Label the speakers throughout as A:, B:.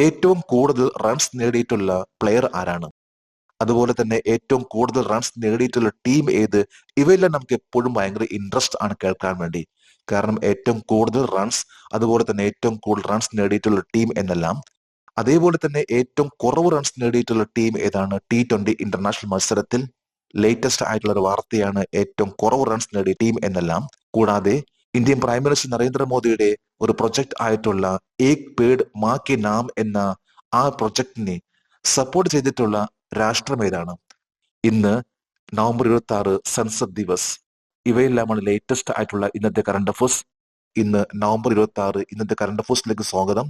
A: ഏറ്റവും കൂടുതൽ റൺസ് നേടിയിട്ടുള്ള പ്ലെയർ ആരാണ്? അതുപോലെ തന്നെ ഏറ്റവും കൂടുതൽ റൺസ് നേടിയിട്ടുള്ള ടീം ഏത്? ഇവയെല്ലാം നമുക്ക് എപ്പോഴും ഭയങ്കര ഇൻട്രസ്റ്റ് ആണ് കേൾക്കാൻ വേണ്ടി. കാരണം ഏറ്റവും കൂടുതൽ റൺസ്, അതുപോലെ തന്നെ ഏറ്റവും കൂടുതൽ റൺസ് നേടിയിട്ടുള്ള ടീം എന്നെല്ലാം. അതേപോലെ തന്നെ ഏറ്റവും കുറവ് റൺസ് നേടിയിട്ടുള്ള ടീം ഏതാണ്? T20 ഇന്റർനാഷണൽ മത്സരത്തിൽ ലേറ്റസ്റ്റ് ആയിട്ടുള്ള ഒരു വാർത്തയാണ് ഏറ്റവും കുറവ് റൺസ് നേടിയ ടീം എന്നെല്ലാം. കൂടാതെ ഇന്ത്യൻ പ്രൈം മിനിസ്റ്റർ നരേന്ദ്രമോദിയുടെ ഒരു പ്രൊജക്ട് ആയിട്ടുള്ള ഏക് പേഡ് മാ കെ നാം എന്ന ആ പ്രൊജക്ടിനെ സപ്പോർട്ട് ചെയ്തിട്ടുള്ള രാഷ്ട്രം ഏതാണ്? ഇന്ന് നവംബർ 26 സൻസദ് ദിവസ്. ഇവയെല്ലാമാണ് ലേറ്റസ്റ്റ് ആയിട്ടുള്ള ഇന്നത്തെ കറണ്ട് അഫേഴ്സ്. ഇന്ന് നവംബർ 26 ഇന്നത്തെ കറണ്ട് അഫേഴ്സിലേക്ക് സ്വാഗതം.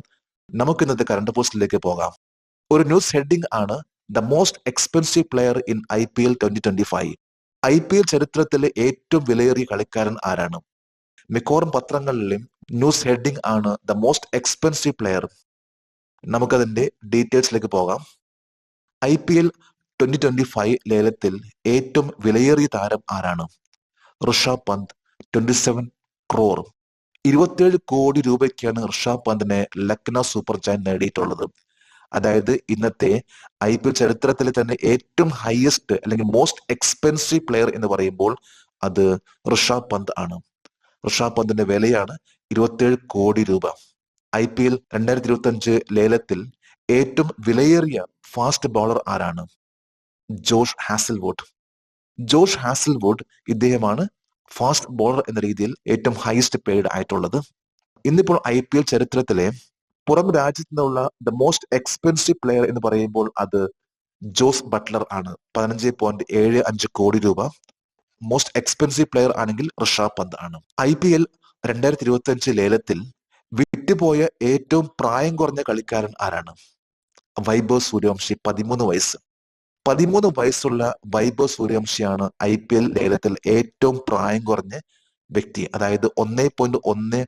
A: നമുക്ക് ഇന്നത്തെ കറണ്ട് അഫേഴ്സിലേക്ക് പോകാം. ഒരു ന്യൂസ് ഹെഡിംഗ് ആണ് the most expensive player in IPL 2025. IPL ചരിത്രത്തിലെ ഏറ്റവും വിലയേറിയ കളിക്കാരൻ ആരാണ്? മിക്കവാറും പത്രങ്ങളിലും ന്യൂസ് ഹെഡിംഗ് ആണ് ദ മോസ്റ്റ് എക്സ്പെൻസീവ് പ്ലെയർ. നമുക്കതിന്റെ ഡീറ്റെയിൽസിലേക്ക് പോകാം. IPL 2025 ലേലത്തിൽ ഏറ്റവും വിലയേറിയ താരം ആരാണ്? ഋഷഭ് പന്ത് 27 ക്രോർ. 27 കോടി രൂപയ്ക്കാണ് ഋഷഭ് പന്തിനെ ലക്നൗ സൂപ്പർ ജയന്റ് നേടിയിട്ടുള്ളത്. അതായത് ഇന്നത്തെ IPL ചരിത്രത്തിലെ തന്നെ ഏറ്റവും ഹയസ്റ്റ് അല്ലെങ്കിൽ മോസ്റ്റ് എക്സ്പെൻസീവ് പ്ലെയർ എന്ന് പറയുമ്പോൾ അത് ഋഷഭ് പന്ത് ആണ്. ഋഷഭ് പന്തിന്റെ വിലയാണ് 27 കോടി രൂപ. IPL 2025 ലേലത്തിൽ ഏറ്റവും വിലയേറിയ ഫാസ്റ്റ് ബൗളർ ആരാണ്? Josh Hazlewood. ജോഷ് ഹാസൽവുഡ് ഇദ്ദേഹമാണ് ഫാസ്റ്റ് ബോളർ എന്ന രീതിയിൽ ഏറ്റവും ഹയസ്റ്റ് പെയ്ഡ് ആയിട്ടുള്ളത്. ഇന്നിപ്പോൾ IPL ചരിത്രത്തിലെ പുറം രാജ്യത്ത് നിന്നുള്ള ദ മോസ്റ്റ് എക്സ്പെൻസീവ് പ്ലെയർ എന്ന് പറയുമ്പോൾ അത് ജോസ് ബട്ട്ലർ ആണ്. 15.75 കോടി രൂപ. മോസ്റ്റ് എക്സ്പെൻസീവ് പ്ലെയർ ആണെങ്കിൽ ഋഷഭ് പന്ത് ആണ്. IPL 2025 ലേലത്തിൽ വിറ്റുപോയ ഏറ്റവും പ്രായം കുറഞ്ഞ കളിക്കാരൻ ആരാണ്? വൈഭവ് സൂര്യവംശി. 13 വയസ്സ്. 13 വയസ്സുള്ള വൈഭവ് സൂര്യവംശിയാണ് IPL ലേലത്തിൽ ഏറ്റവും പ്രായം കുറഞ്ഞ വ്യക്തി. അതായത് 1.1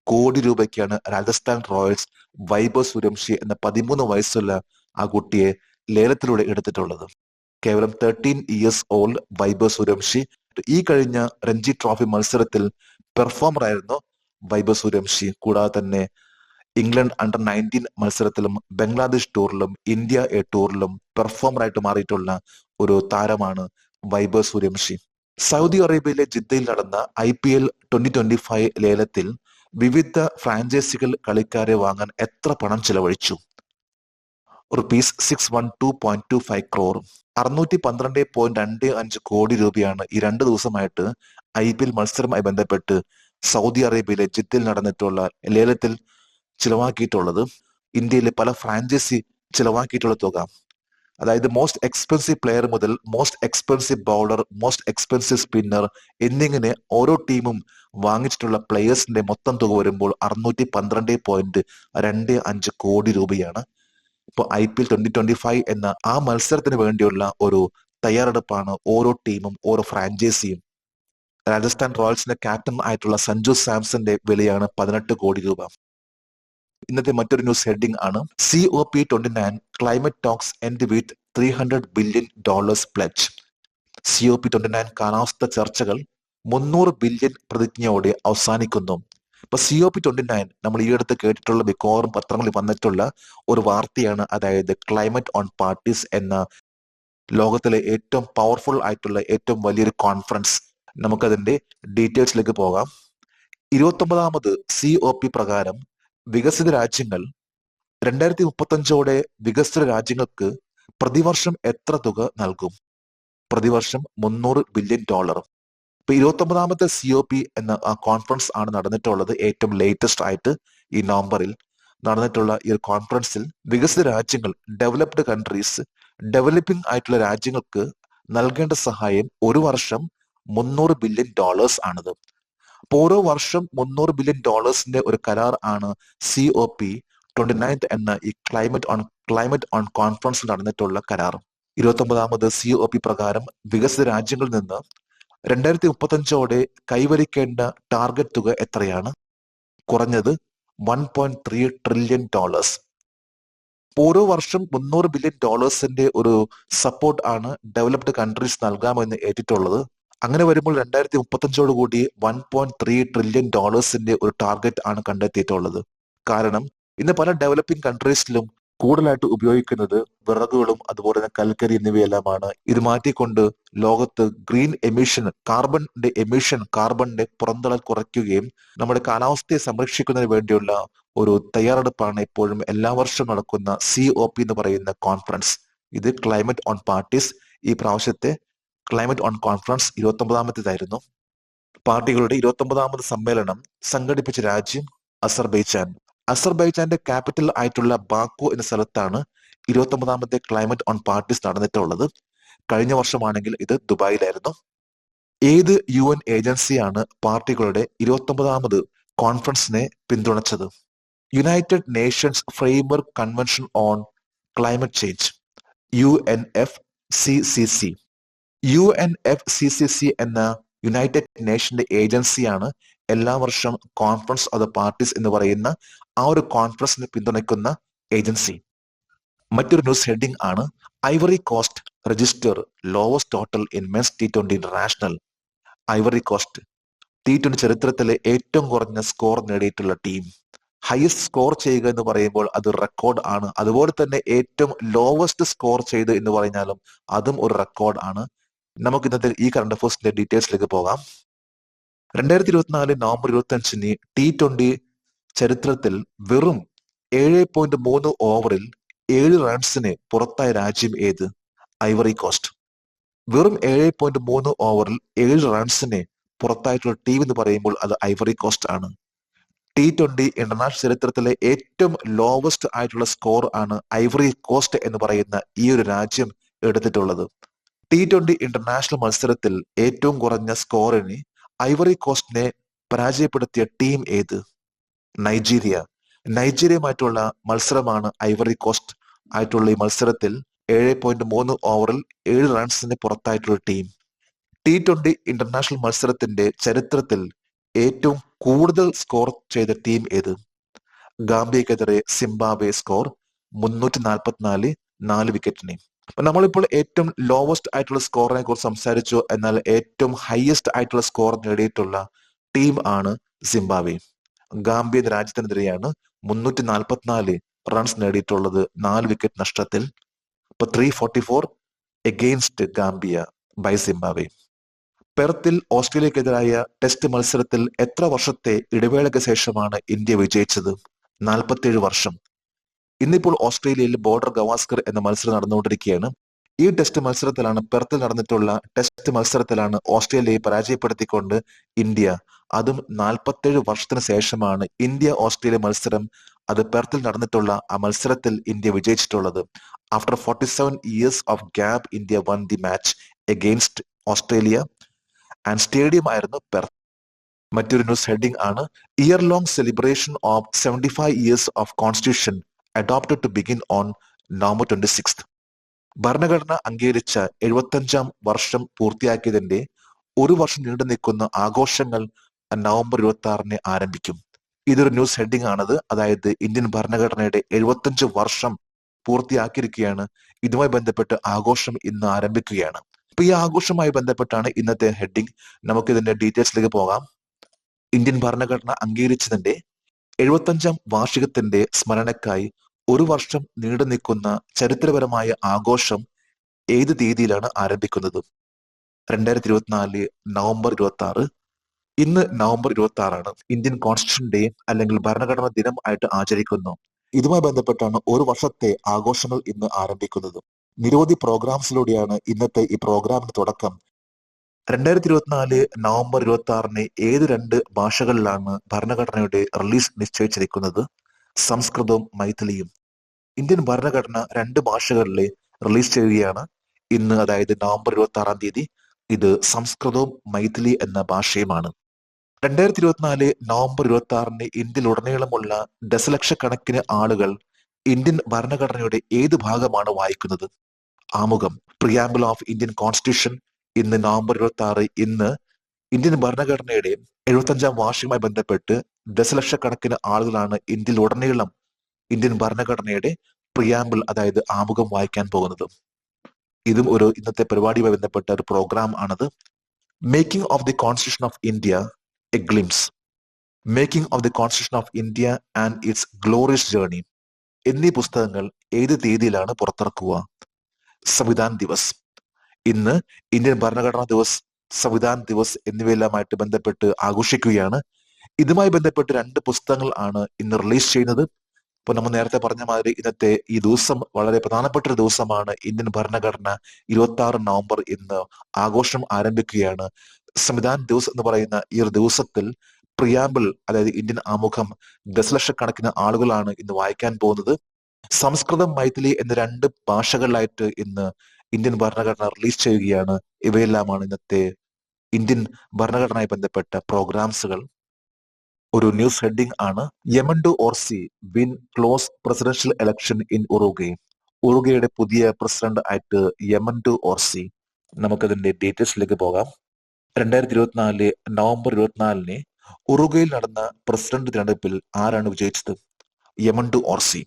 A: കോടി രൂപയ്ക്കാണ് രാജസ്ഥാൻ റോയൽസ് വൈഭവ് സൂര്യവംശി എന്ന 13 വയസ്സുള്ള ആ കുട്ടിയെ ലേലത്തിലൂടെ എടുത്തിട്ടുള്ളത്. കേവലം 13 ഇയേഴ്സ് ഓൾഡ് വൈഭവ് സൂര്യവംശി. ഈ കഴിഞ്ഞ രഞ്ജി ട്രോഫി മത്സരത്തിൽ പെർഫോമർ ആയിരുന്നു വൈഭവ് സൂര്യവംശി. കൂടാതെ തന്നെ ഇംഗ്ലണ്ട് അണ്ടർ 19 മത്സരത്തിലും ബംഗ്ലാദേശ് ടൂറിലും ഇന്ത്യ എ ടൂറിലും പെർഫോമറായിട്ട് മാറിയിട്ടുള്ള ഒരു താരമാണ് വൈഭവ് സൂര്യവംശി. സൗദി അറേബ്യയിലെ ജിദ്ദയിൽ നടന്ന IPL 2025 ലേലത്തിൽ വിവിധ ഫ്രാഞ്ചൈസികൾ കളിക്കാരെ വാങ്ങാൻ എത്ര പണം ചെലവഴിച്ചു? ₹612.25 ക്രോർ. 612.25 കോടി രൂപയാണ് ഈ 2 ദിവസമായിട്ട് IPL മത്സരവുമായി ബന്ധപ്പെട്ട് സൗദി അറേബ്യയിലെ ജിദ്ദയിൽ നടന്നിട്ടുള്ള ലേലത്തിൽ ചിലവാക്കിയിട്ടുള്ളത്. ഇന്ത്യയിലെ പല ഫ്രാഞ്ചൈസി ചിലവാക്കിയിട്ടുള്ള തുക. അതായത് മോസ്റ്റ് എക്സ്പെൻസീവ് പ്ലെയർ മുതൽ most expensive bowler, most expensive spinner എന്നിങ്ങനെ ഓരോ ടീമും വാങ്ങിച്ചിട്ടുള്ള പ്ലെയേഴ്സിന്റെ മൊത്തം തുക വരുമ്പോൾ 612.25 കോടി രൂപയാണ്. ഇപ്പോൾ IPL 2025 എന്ന ആ മത്സരത്തിന് വേണ്ടിയുള്ള ഒരു തയ്യാറെടുപ്പാണ് ഓരോ ടീമും ഓരോ ഫ്രാഞ്ചൈസിയും. രാജസ്ഥാൻ റോയൽസിന്റെ ക്യാപ്റ്റൻ ആയിട്ടുള്ള സഞ്ജു സാംസന്റെ വിലയാണ് 18 കോടി രൂപ. ഇന്നത്തെ മറ്റൊരു ന്യൂസ് ഹെഡിംഗ് ആണ് COP29 climate talks end with $300 billion pledge. COP29 കാലാവസ്ഥ ചർച്ചകൾ 300 ബില്യൺ പ്രതിജ്ഞയോടെ അവസാനിക്കുന്നു. ഇപ്പൊ COP29 നമ്മൾ ഈ അടുത്ത് കേട്ടിട്ടുള്ള മിക്കവാറും പത്രങ്ങളിൽ വന്നിട്ടുള്ള ഒരു വാർത്തയാണ്. അതായത് ക്ലൈമറ്റ് ഓൺ പാർട്ടീസ് എന്ന ലോകത്തിലെ ഏറ്റവും പവർഫുൾ ആയിട്ടുള്ള ഏറ്റവും വലിയൊരു കോൺഫറൻസ്. നമുക്കതിന്റെ ഡീറ്റെയിൽസിലേക്ക് പോകാം. 29ാമത് COP പ്രകാരം വികസിത രാജ്യങ്ങൾ 2035 വികസിത രാജ്യങ്ങൾക്ക് പ്രതിവർഷം എത്ര തുക നൽകും? പ്രതിവർഷം $300 ബില്യൺ. ഇപ്പൊ 29ാമത്തെ COP എന്ന ആ കോൺഫറൻസ് ആണ് നടന്നിട്ടുള്ളത്. ഏറ്റവും ലേറ്റസ്റ്റ് ആയിട്ട് ഈ നവംബറിൽ നടന്നിട്ടുള്ള ഈ ഒരു കോൺഫറൻസിൽ വികസിത രാജ്യങ്ങൾ, ഡെവലപ്ഡ് കൺട്രീസ്, ഡെവലപ്പിംഗ് ആയിട്ടുള്ള രാജ്യങ്ങൾക്ക് നൽകേണ്ട സഹായം ഒരു വർഷം $300 ബില്യൺ ആണിത്. അപ്പൊ ഓരോ വർഷം $300 ബില്യൺ ഒരു കരാർ ആണ് COP29 എന്ന ഈ ക്ലൈമറ്റ് ഓൺ കോൺഫറൻസിൽ നടന്നിട്ടുള്ള കരാർ. 29ാമത് COP പ്രകാരം വികസിത രാജ്യങ്ങളിൽ നിന്ന് 2035 കൈവരിക്കേണ്ട ടാർഗറ്റ് തുക എത്രയാണ്? കുറഞ്ഞത് $1.3 ട്രില്യൺ. ഓരോ വർഷം $300 ബില്യൺ ഒരു സപ്പോർട്ട് ആണ് ഡെവലപ്ഡ് കൺട്രീസ് നൽകാമെന്ന് ഏറ്റിട്ടുള്ളത്. അങ്ങനെ വരുമ്പോൾ 2035 കൂടി $1.3 ട്രില്യൺ ഒരു ടാർഗറ്റ് ആണ് കണ്ടെത്തിയിട്ടുള്ളത്. കാരണം ഇന്ന് പല ഡെവലപ്പിംഗ് കൺട്രീസിലും കൂടുതലായിട്ട് ഉപയോഗിക്കുന്നത് വിറകുകളും അതുപോലെ തന്നെ കൽക്കരി എന്നിവയെല്ലാമാണ്. ഇത് മാറ്റിക്കൊണ്ട് ലോകത്ത് ഗ്രീൻ എമിഷൻ, കാർബണിന്റെ പുറന്തള്ളൽ കുറയ്ക്കുകയും നമ്മുടെ കാലാവസ്ഥയെ സംരക്ഷിക്കുന്നതിന് വേണ്ടിയുള്ള ഒരു തയ്യാറെടുപ്പാണ് ഇപ്പോഴും എല്ലാ വർഷവും നടക്കുന്ന COP എന്ന് പറയുന്ന കോൺഫറൻസ്. ഇത് ക്ലൈമറ്റ് ഓൺ പാർട്ടീസ്. ഈ പ്രാവശ്യത്തെ ക്ലൈമറ്റ് ഓൺ കോൺഫറൻസ് 29ാമത്തേതായിരുന്നു. പാർട്ടികളുടെ 29ാമത് സമ്മേളനം സംഘടിപ്പിച്ച രാജ്യം അസർബൈജാൻ. അസർബൈജാന്റെ ക്യാപിറ്റൽ ആയിട്ടുള്ള ബാക്കു എന്ന സ്ഥലത്താണ് 29ാമത്തെ ക്ലൈമറ്റ് ഓൺ പാർട്ടീസ് നടന്നിട്ടുള്ളത്. കഴിഞ്ഞ വർഷമാണെങ്കിൽ ഇത് ദുബായിലായിരുന്നു. ഏത് UN ഏജൻസിയാണ് പാർട്ടികളുടെ 29ാമത് കോൺഫറൻസിനെ പിന്തുണച്ചത്? United Nations Framework Convention on Climate Change, UNFCCC. UNFCCC എന്ന യുണൈറ്റഡ് നേഷന്റെ ഏജൻസിയാണ് എല്ലാ വർഷം കോൺഫറൻസ് ഓഫ് ദ പാർട്ടീസ് എന്ന് പറയുന്ന ആ ഒരു കോൺഫറൻസിനെ പിന്തുണയ്ക്കുന്ന ഏജൻസി. മറ്റൊരു ന്യൂസ് ഹെഡിംഗ് ആണ് Ivory Coast register lowest total in men's T20 international. Ivory Coast T20 ചരിത്രത്തിലെ ഏറ്റവും കുറഞ്ഞ സ്കോർ നേടിയിട്ടുള്ള ടീം. ഹയസ്റ്റ് സ്കോർ ചെയ്യുക എന്ന് പറയുമ്പോൾ അത് റെക്കോർഡ് ആണ്. അതുപോലെ തന്നെ ഏറ്റവും ലോവസ്റ്റ് സ്കോർ ചെയ്ത് എന്ന് പറഞ്ഞാലും അതും ഒരു റെക്കോർഡ് ആണ്. നമുക്ക് ഇന്നത്തെ ഈ കറണ്ട് അഫയേഴ്സിന്റെ ഡീറ്റെയിൽസിലേക്ക് പോകാം. 2024 നവംബർ 25 T20 ചരിത്രത്തിൽ വെറും 7.3 ഓവറിൽ 7 റൺസിന് പുറത്തായ രാജ്യം ഏത്? Ivory Coast. വെറും 7.3 ഓവറിൽ 7 റൺസിന് പുറത്തായിട്ടുള്ള ടീം എന്ന് പറയുമ്പോൾ അത് ഐവറി കോസ്റ്റ് ആണ്. T20 ഇന്റർനാഷണൽ ചരിത്രത്തിലെ ഏറ്റവും ലോവസ്റ്റ് ആയിട്ടുള്ള സ്കോർ ആണ് ഐവറി കോസ്റ്റ് എന്ന് പറയുന്ന ഈ ഒരു രാജ്യം എടുത്തിട്ടുള്ളത്. T20 ഇന്റർനാഷണൽ മത്സരത്തിൽ ഏറ്റവും കുറഞ്ഞ സ്കോറിന് ഐവറി കോസ്റ്റിനെ പരാജയപ്പെടുത്തിയ ടീം ഏത്? നൈജീരിയ. നൈജീരിയയുമായിട്ടുള്ള മത്സരമാണ് ഐവറി കോസ്റ്റ് ആയിട്ടുള്ള ഈ മത്സരത്തിൽ 7.3 ഓവറിൽ 7 റൺസിന് പുറത്തായിട്ടുള്ള ടീം. T20 ഇന്റർനാഷണൽ മത്സരത്തിന്റെ ചരിത്രത്തിൽ ഏറ്റവും കൂടുതൽ സ്കോർ ചെയ്ത ടീം ഏത്? ഗാംബിയക്കെതിരെ സിംബാബ്വെ സ്കോർ 344, 4 വിക്കറ്റിന്. നമ്മളിപ്പോൾ ഏറ്റവും ലോവസ്റ്റ് ആയിട്ടുള്ള സ്കോറിനെ കുറിച്ച് സംസാരിച്ചു. എന്നാൽ ഏറ്റവും ഹയസ്റ്റ് ആയിട്ടുള്ള സ്കോർ നേടിയിട്ടുള്ള ടീം ആണ് സിംബാബ്വെ. ഗാംബിയ എന്ന രാജ്യത്തിനെതിരെയാണ് 344 റൺസ് നേടിയിട്ടുള്ളത് 4 വിക്കറ്റ് നഷ്ടത്തിൽ. 344 എഗെയിൻസ്റ്റ് ഗാംബിയ ബൈ സിംബാബ്വെ. പെർത്തിൽ ഓസ്ട്രേലിയക്കെതിരായ ടെസ്റ്റ് മത്സരത്തിൽ എത്ര വർഷത്തെ ഇടവേളയ്ക്ക് ശേഷമാണ് ഇന്ത്യ വിജയിച്ചത്? 47 വർഷം. ഇന്നിപ്പോൾ ഓസ്ട്രേലിയയിൽ ബോർഡർ ഗവാസ്കർ എന്ന മത്സരം നടന്നുകൊണ്ടിരിക്കുകയാണ്. ഈ ടെസ്റ്റ് മത്സരത്തിലാണ്, പെർത്തിൽ നടന്നിട്ടുള്ള ടെസ്റ്റ് മത്സരത്തിലാണ് ഓസ്ട്രേലിയയെ പരാജയപ്പെടുത്തിക്കൊണ്ട് ഇന്ത്യ, അതും 47 വർഷത്തിന് ശേഷമാണ് ഇന്ത്യ ഓസ്ട്രേലിയ മത്സരം, അത് പെർത്തിൽ നടന്നിട്ടുള്ള ആ മത്സരത്തിൽ ഇന്ത്യ വിജയിച്ചിട്ടുള്ളത്. After 47 years of gap India won the match against Australia and stadium ആയിരുന്നു പെർത്ത്. മറ്റൊരു ന്യൂസ് ഹെഡിംഗ് ആണ് year long celebration of 75 years of constitution adopted to begin on November 26. ഭരണഘടന അംഗീകരിച്ച 75ാം വർഷം പൂർത്തിയാക്കിയതിന്റെ ഒരു വർഷം നീണ്ടു നിൽക്കുന്ന ആഘോഷങ്ങൾ നവംബർ 26 ആരംഭിക്കും. ഇതൊരു ന്യൂസ് ഹെഡിംഗ് ആണത്. അതായത് ഇന്ത്യൻ ഭരണഘടനയുടെ 75 വർഷം പൂർത്തിയാക്കിയിരിക്കുകയാണ്. ഇതുമായി ബന്ധപ്പെട്ട് ആഘോഷം ഇന്ന് ആരംഭിക്കുകയാണ്. അപ്പൊ ഈ ആഘോഷവുമായി ബന്ധപ്പെട്ടാണ് ഇന്നത്തെ ഹെഡിംഗ്. നമുക്ക് ഇതിന്റെ ഡീറ്റെയിൽസിലേക്ക് പോകാം. ഇന്ത്യൻ ഭരണഘടന അംഗീകരിച്ചതിന്റെ 75ാം വാർഷികത്തിന്റെ സ്മരണയ്ക്കായി ഒരു വർഷം നീണ്ടു നിൽക്കുന്ന ചരിത്രപരമായ ആഘോഷം ഏത് തീയതിയിലാണ് ആരംഭിക്കുന്നത്? 2024 നവംബർ 26. ഇന്ന് നവംബർ 26 ഇന്ത്യൻ കോൺസ്റ്റിറ്റ്യൂഷൻ ഡേ അല്ലെങ്കിൽ ഭരണഘടനാ ദിനം ആയിട്ട് ആചരിക്കുന്നു. ഇതുമായി ബന്ധപ്പെട്ടാണ് ഒരു വർഷത്തെ ആഘോഷങ്ങൾ ഇന്ന് ആരംഭിക്കുന്നത്. നിരവധി പ്രോഗ്രാംസിലൂടെയാണ് ഇന്നത്തെ ഈ പ്രോഗ്രാമിന് തുടക്കം. 2024 നവംബർ 26 ഏത് 2 ഭാഷകളിലാണ് ഭരണഘടനയുടെ റിലീസ് നിശ്ചയിച്ചിരിക്കുന്നത്? സംസ്കൃതവും മൈഥിലിയും. ഇന്ത്യൻ ഭരണഘടന 2 ഭാഷകളിൽ റിലീസ് ചെയ്യുകയാണ് ഇന്ന്, അതായത് നവംബർ 26 ഇത് സംസ്കൃതവും മൈഥിലി എന്ന ഭാഷയുമാണ്. 2024 നവംബർ 26 ഇന്ത്യയിലുടനീളമുള്ള ദശലക്ഷക്കണക്കിന് ആളുകൾ ഇന്ത്യൻ ഭരണഘടനയുടെ ഏത് ഭാഗമാണ് വായിക്കുന്നത്? ആമുഖം, പ്രിയാമ്പിൾ ഓഫ് ഇന്ത്യൻ കോൺസ്റ്റിറ്റ്യൂഷൻ. ഇന്ന് നവംബർ 26 ഇന്ന് ഇന്ത്യൻ ഭരണഘടനയുടെ 75ാം വാർഷികവുമായി ബന്ധപ്പെട്ട് ദശലക്ഷക്കണക്കിന് ആളുകളാണ് ഇന്ത്യയിലുടനീളം ഇന്ത്യൻ ഭരണഘടനയുടെ പ്രിയാമ്പിൾ, അതായത് ആമുഖം വായിക്കാൻ പോകുന്നത്. ഇതും ഒരു ഇന്നത്തെ പരിപാടിയുമായി ബന്ധപ്പെട്ട ഒരു പ്രോഗ്രാം ആണത്. Making of the constitution of India A glimpse. Making of the constitution of India and it's glorious journey. എന്നീ പുസ്തകങ്ങൾ ഏത് തീയതിയിലാണ് പുറത്തിറക്കുക? സംവിധാൻ ദിവസ്. ഇന്ന് ഇന്ത്യൻ ഭരണഘടനാ ദിവസ്, സംവിധാൻ ദിവസ് എന്നിവയെല്ലാമായിട്ട് ബന്ധപ്പെട്ട് ആഘോഷിക്കുകയാണ്. ഇതുമായി ബന്ധപ്പെട്ട് രണ്ട് പുസ്തകങ്ങൾ ആണ് ഇന്ന് റിലീസ് ചെയ്യുന്നത്. ഇപ്പൊ നമ്മൾ നേരത്തെ പറഞ്ഞ മാതിരി ഇന്നത്തെ ഈ ദിവസം വളരെ പ്രധാനപ്പെട്ട ഒരു ദിവസമാണ്. ഇന്ത്യൻ ഭരണഘടന 26 നവംബർ ഇന്ന് ആഘോഷം ആരംഭിക്കുകയാണ്. സംവിധാൻ ദിവസ് എന്ന് പറയുന്ന ഈ ഒരു ദിവസത്തിൽ പ്രിയാമ്പിൾ, അതായത് ഇന്ത്യൻ ആമുഖം, ദശലക്ഷക്കണക്കിന് ആളുകളാണ് ഇന്ന് വായിക്കാൻ പോകുന്നത്. സംസ്കൃതം, മൈഥിലി എന്ന രണ്ട് ഭാഷകളിലായിട്ട് ഇന്ന് ഇന്ത്യൻ ഭരണഘടന റിലീസ് ചെയ്യുകയാണ്. ഇവയെല്ലാമാണ് ഇന്നത്തെ ഇന്ത്യൻ ഭരണഘടനയുമായി ബന്ധപ്പെട്ട പ്രോഗ്രാംസുകൾ. ഒരു ന്യൂസ് ഹെഡിംഗ് ആണ്: Yamandu Orsi win close presidential election in Uruguay. ഉറുഗ്വേയുടെ പുതിയ പ്രസിഡന്റ് ആയിട്ട് യമണ്ടു ഓർസി. നമുക്കതിന്റെ ഡീറ്റെയിൽസിലേക്ക് പോകാം. 2024 നവംബർ 24 ഉറുഗ്വേയിൽ നടന്ന പ്രസിഡന്റ് തിരഞ്ഞെടുപ്പിൽ ആരാണ് വിജയിച്ചത്? യമണ്ടു ഓർസി.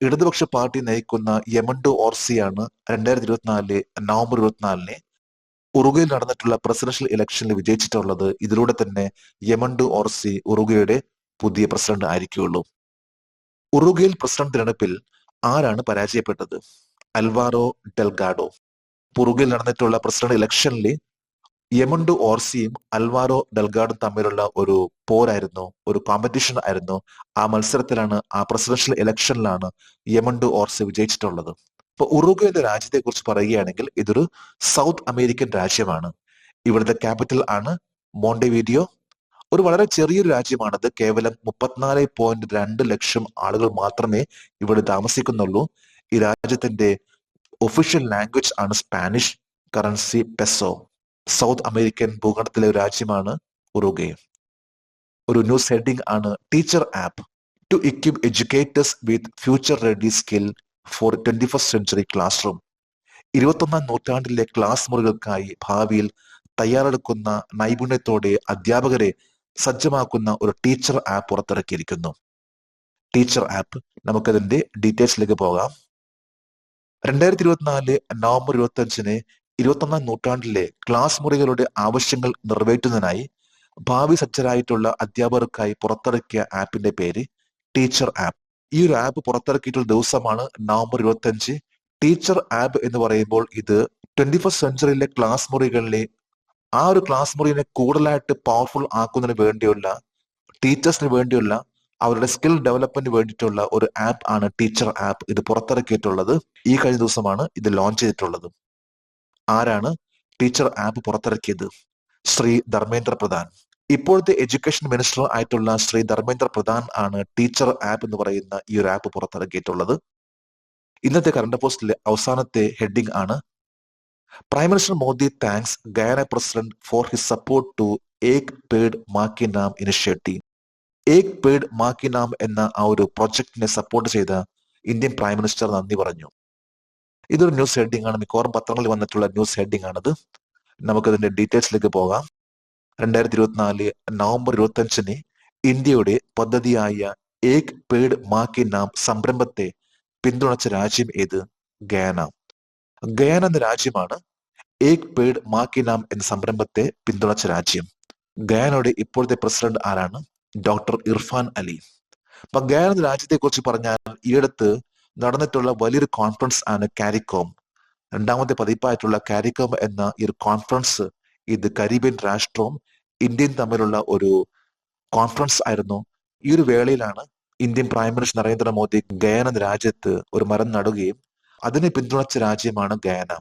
A: ഇടതുപക്ഷ പാർട്ടി നയിക്കുന്ന യമണ്ടു ഓർസിയാണ് 2024 നവംബർ 24 ഉറുഗ്വേയിൽ നടന്നിട്ടുള്ള പ്രസിഡൻഷ്യൽ ഇലക്ഷനിൽ വിജയിച്ചിട്ടുള്ളത്. ഇതിലൂടെ തന്നെ യമണ്ടു ഓർസി ഉറുഗ്വേയുടെ പുതിയ പ്രസിഡന്റ് ആയിരിക്കുള്ളൂ. ഉറുഗ്വേയിൽ പ്രസിഡന്റ് തിരഞ്ഞെടുപ്പിൽ ആരാണ് പരാജയപ്പെട്ടത്? Alvaro Delgado. ഉറുഗ്വേയിൽ നടന്നിട്ടുള്ള പ്രസിഡന്റ് ഇലക്ഷനിൽ യമണ്ടു ഓർസിയും അൽവാരോ ഡെൽഗാഡും തമ്മിലുള്ള ഒരു പോരായിരുന്നു, ഒരു കോമ്പറ്റീഷൻ ആയിരുന്നു. ആ മത്സരത്തിലാണ്, ആ പ്രസിഡൻഷ്യൽ ഇലക്ഷനിലാണ് യമണ്ടു ഓർസി വിജയിച്ചിട്ടുള്ളത്. ഇപ്പൊ ഉറുഗ്വേ എന്ന രാജ്യത്തെ കുറിച്ച് പറയുകയാണെങ്കിൽ ഇതൊരു സൗത്ത് അമേരിക്കൻ രാജ്യമാണ്. ഇവിടുത്തെ ക്യാപിറ്റൽ ആണ് മോണ്ടെവീഡിയോ. ഒരു വളരെ ചെറിയൊരു രാജ്യമാണത്. കേവലം 34.2 ലക്ഷം ആളുകൾ മാത്രമേ ഇവിടെ താമസിക്കുന്നുള്ളൂ. ഈ രാജ്യത്തിന്റെ ഒഫീഷ്യൽ ലാംഗ്വേജ് ആണ് Spanish, currency peso. South American ഭൂഖണ്ഡത്തിലെ ഒരു രാജ്യമാണ് ഉറുഗ്വേ. ഒരു ന്യൂസ് ഹെഡിംഗ് ആണ്: teacher app to equip educators with future ready skill for 21st century classroom. 21ാം നൂറ്റാണ്ടിലെ ക്ലാസ് മുറികൾക്കായി ഭാവിയിൽ തയ്യാറെടുക്കുന്ന നൈപുണ്യത്തോടെ അധ്യാപകരെ സജ്ജമാക്കുന്ന ഒരു ടീച്ചർ ആപ്പ് പുറത്തിറക്കിയിരിക്കുന്നു. Teacher app. നമുക്കതിന്റെ ഡീറ്റെയിൽസിലേക്ക് പോകാം. 2024 നവംബർ 25 21ാം നൂറ്റാണ്ടിലെ ക്ലാസ് മുറികളുടെ ആവശ്യങ്ങൾ നിറവേറ്റുന്നതിനായി ഭാവി സജ്ജരായിട്ടുള്ള അധ്യാപകർക്കായി പുറത്തിറക്കിയ ആപ്പിന്റെ പേര് ടീച്ചർ ആപ്പ്. ഈ ഒരു ആപ്പ് പുറത്തിറക്കിയിട്ടുള്ള ദിവസമാണ് നവംബർ 25. ടീച്ചർ ആപ്പ് എന്ന് പറയുമ്പോൾ ഇത് 21st സെഞ്ചുറിയിലെ ക്ലാസ് മുറികളിലെ ആ ഒരു ക്ലാസ് മുറിയെ കൂടുതലായിട്ട് പവർഫുൾ ആക്കുന്നതിന് വേണ്ടിയുള്ള, ടീച്ചേഴ്സിന് വേണ്ടിയുള്ള, അവരുടെ സ്കിൽ ഡെവലപ്മെന്റിന് വേണ്ടിയിട്ടുള്ള ഒരു ആപ്പ് ആണ് ടീച്ചർ ആപ്പ്. ഇത് പുറത്തിറക്കിയിട്ടുള്ളത് ഈ കഴിഞ്ഞ ദിവസമാണ് ഇത് ലോഞ്ച് ചെയ്തിട്ടുള്ളത്. ആരാണ് ടീച്ചർ ആപ്പ് പുറത്തിറക്കിയത്? ശ്രീ ധർമ്മേന്ദ്ര പ്രധാൻ. ഇപ്പോഴത്തെ എഡ്യൂക്കേഷൻ മിനിസ്റ്റർ ആയിട്ടുള്ള ശ്രീ ധർമ്മേന്ദ്ര പ്രധാൻ ആണ് ടീച്ചർ ആപ്പ് എന്ന് പറയുന്ന ഈ ഒരു ആപ്പ് പുറത്തിറക്കിയിട്ടുള്ളത്. ഇന്നത്തെ കറണ്ട് പോസ്റ്റിലെ അവസാനത്തെ ഹെഡിംഗ് ആണ്: prime minister Modi thanks Guyana president for his support to Ek Ped Maa Ki നാം ഇനിഷ്യേറ്റീവ്. ഏക് പേഡ് മാ കി നാം എന്ന ആ ഒരു പ്രൊജക്ടിനെ സപ്പോർട്ട് ചെയ്ത ഇന്ത്യൻ പ്രൈം മിനിസ്റ്റർ നന്ദി പറഞ്ഞു. ഇതൊരു ന്യൂസ് ഹെഡിംഗ് ആണ്. മിക്കവാറും പത്രങ്ങളിൽ വന്നിട്ടുള്ള ന്യൂസ് ഹെഡിംഗ് ആണിത്. നമുക്കതിന്റെ ഡീറ്റെയിൽസിലേക്ക് പോകാം. 2024 നവംബർ 25 ഇന്ത്യയുടെ പദ്ധതിയായ ഏക് പേഡ് മാ കി നാം സംരംഭത്തെ പിന്തുണച്ച രാജ്യം ഏത്? ഗയാന. ഗയാന എന്ന രാജ്യമാണ് ഏക് പേഡ് മാ കി നാം എന്ന സംരംഭത്തെ പിന്തുണച്ച രാജ്യം. ഗയാനയുടെ ഇപ്പോഴത്തെ പ്രസിഡന്റ് ആരാണ്? ഡോക്ടർ ഇർഫാൻ അലി. അപ്പൊ ഗയാന എന്ന രാജ്യത്തെ കുറിച്ച് പറഞ്ഞാൽ ഈയടുത്ത് നടന്നിട്ടുള്ള വലിയൊരു കോൺഫറൻസ് ആണ് കാരിക്കോം. 2ാമത്തെ പതിപ്പായിട്ടുള്ള കാരിക്കോം എന്ന ഈ ഒരു കോൺഫറൻസ്, ഇത് കരീബിയൻ രാഷ്ട്രവും ഇന്ത്യയും തമ്മിലുള്ള ഒരു കോൺഫറൻസ് ആയിരുന്നു. ഈ ഒരു വേളയിലാണ് Indian prime minister Narendra Modi Guyana എന്ന രാജ്യത്ത് ഒരു മരം നടുകയും അതിനെ പിന്തുണച്ച രാജ്യമാണ് ഗയാന.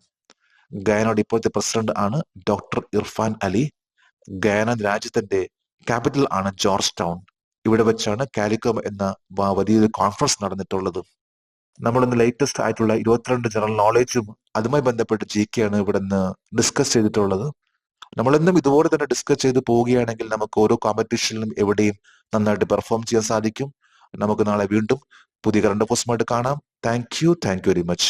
A: ഗയാനയുടെ ഇപ്പോഴത്തെ പ്രസിഡന്റ് ആണ് ഡോക്ടർ ഇർഫാൻ അലി. ഗയാന രാജ്യത്തിന്റെ ക്യാപിറ്റൽ ആണ് ജോർജ് ടൗൺ. ഇവിടെ വെച്ചാണ് കാരിക്കോം എന്ന വലിയൊരു കോൺഫറൻസ് നടന്നിട്ടുള്ളത്. നമ്മളിന്ന് ലേറ്റസ്റ്റ് ആയിട്ടുള്ള 22 ജനറൽ നോളേജും അതുമായി ബന്ധപ്പെട്ട് GK ആണ് ഇവിടെ നിന്ന് ഡിസ്കസ് ചെയ്തിട്ടുള്ളത്. നമ്മളെന്നും ഇതുപോലെ തന്നെ ഡിസ്കസ് ചെയ്ത് പോവുകയാണെങ്കിൽ നമുക്ക് ഓരോ കോമ്പറ്റീഷനിലും എവിടെയും നന്നായിട്ട് പെർഫോം ചെയ്യാൻ സാധിക്കും. നമുക്ക് നാളെ വീണ്ടും പുതിയ കറണ്ട് അഫയേഴ്സുമായിട്ട് കാണാം. Thank you very much.